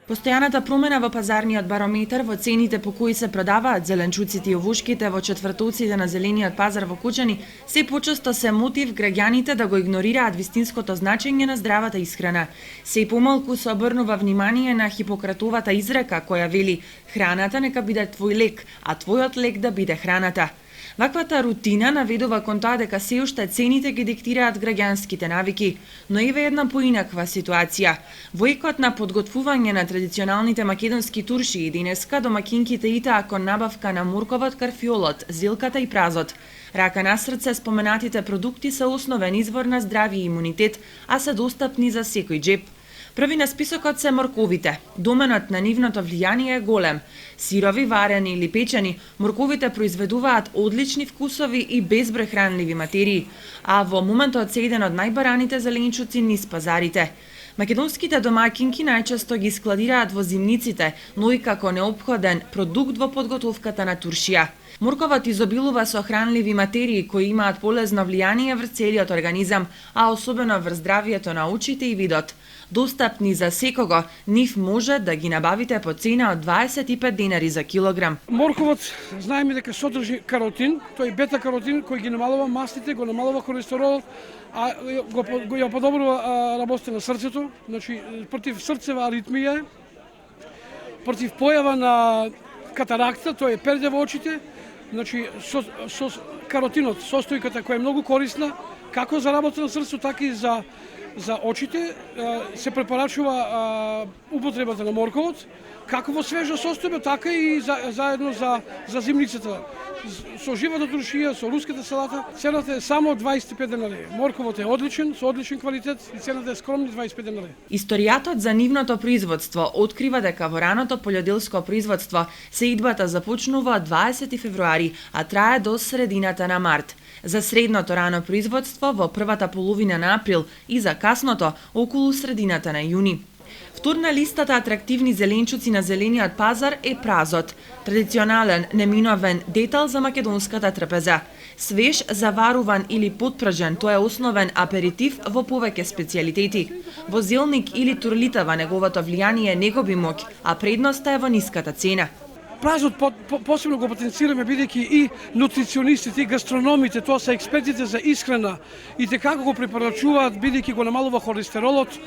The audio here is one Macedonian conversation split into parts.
Постојаната промена во пазарниот барометар во цените по кои се продаваат зеленчуците и овошките во четвртоците на зелениот пазар во Кучани се почесто се мотив граѓаните да го игнорираат вистинското значење на здравата исхрана. Се помалку се обрнува внимание на Хипократовата изрека која вели: храната нека биде твој лек, а твојот лек да биде храната. Ваквата рутина наведува кон тоа дека се уште цените ги диктираат граѓанските навики, но еве една поинаква ситуација. Во екот на подготвување на традиционалните македонски турши денеска домакинките итаа кон набавка на морковот, карфиолот, зилката и празот. Рака на срце, споменатите продукти се основен извор на здравје и имунитет, а се достапни за секој џеп. Први на списокот се морковите. Доменот на нивното влијание е голем. Сирови, варени или печени, морковите произведуваат одлични вкусови и безброј хранливи материи, а во моментот се еден од најбараните зеленчуци низ пазарите. Македонските домакинки најчесто ги складираат во зимниците, но и како неопходен продукт во подготовката на туршија. Морковот изобилува со хранливи материи кои имаат полезно влијание врз целиот организам, а особено врз здравјето на очите и видот. Достапни за секого, нив може да ги набавите по цена од 25 денари за килограм. Морковот знаеме дека содржи каротин, тој бета-каротин кој ги намалува мастите, го намалува холестеролот, а го подобрува работата на срцето, значи против срцева аритмија, против појава на катаракта, тоа е перде во очите, значи со каротинот, состојката која е многу корисна, како за работа на срцето, така и за очите, се препорачува употребата на морковот, како во свежа состојба, така и заедно за зимницата. Со живата туршија, со руската салата, цената е само 25 денари. Морковот е одличен, со одличен квалитет и цената е скромни 25 денари. Историјатот за нивното производство открива дека во раното полјоделско производство сеидбата започнува од 20 февруари, а трае до средината на март. За средното рано производство во првата половина на април и за касното околу средината на јуни. Втор на листата атрактивни зеленчуци на зелениот пазар е празот, традиционален, неминовен детал за македонската трпеза. Свеж, заваруван или потпржен, тој е основен аперитив во повеќе специјалитети. Во зелник или турлитава неговото влијание не губи моќ, а предноста е во ниската цена. Празот посебно го потенцираме бидејќи и нутриционистите, и гастрономите, тоа се експертите за исхрана и те како го препорачуваат бидејќи го намалува холестеролот,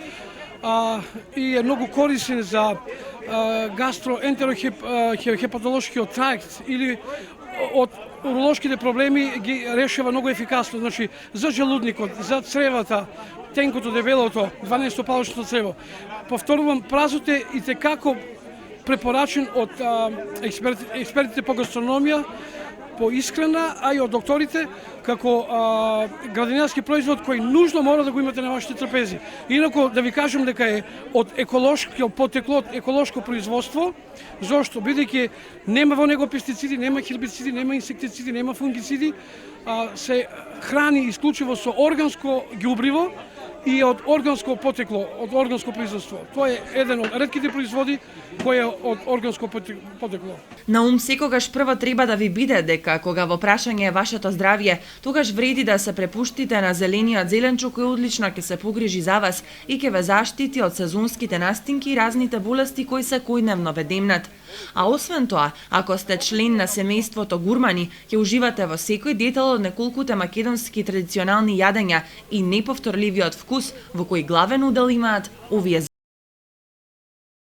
и е многу корисен за гастроентерохепатолошкиот тракт или од уролошките проблеми ги решава многу ефикасно, значи за желудникот, за цревата, тенкото, дебелото, 12-палочното црево. Повторувам, празот е и како препорачен од експертите по гастрономија, по исхрана, а и од докторите, како градинарски производ кој нужно мора да го имате на вашите трапези. Инаку да ви кажам дека е од еколошко потекло, од еколошко производство, зошто бидејќи нема во него пестициди, нема хербициди, нема инсектициди, нема фунгициди, се храни исклучиво со органско ѓубриво и од органско потекло, од органско производство. Тоа е еден од ретките производи кој е од органско потекло. На ум секогаш прво треба да ви биде дека кога во прашање е вашето здравје, тогаш вреди да се препуштите на зелениот зеленчук кој одлично ќе се погрижи за вас и ќе ве заштити од сезонските настинки и разните болести кои секојдневно ве демнат. А освен тоа, ако сте член на семејството гурмани, ќе уживате во секој детал од неколкуте македонски традиционални јадења и неповторливиот вкус во кој главен удел имаат овие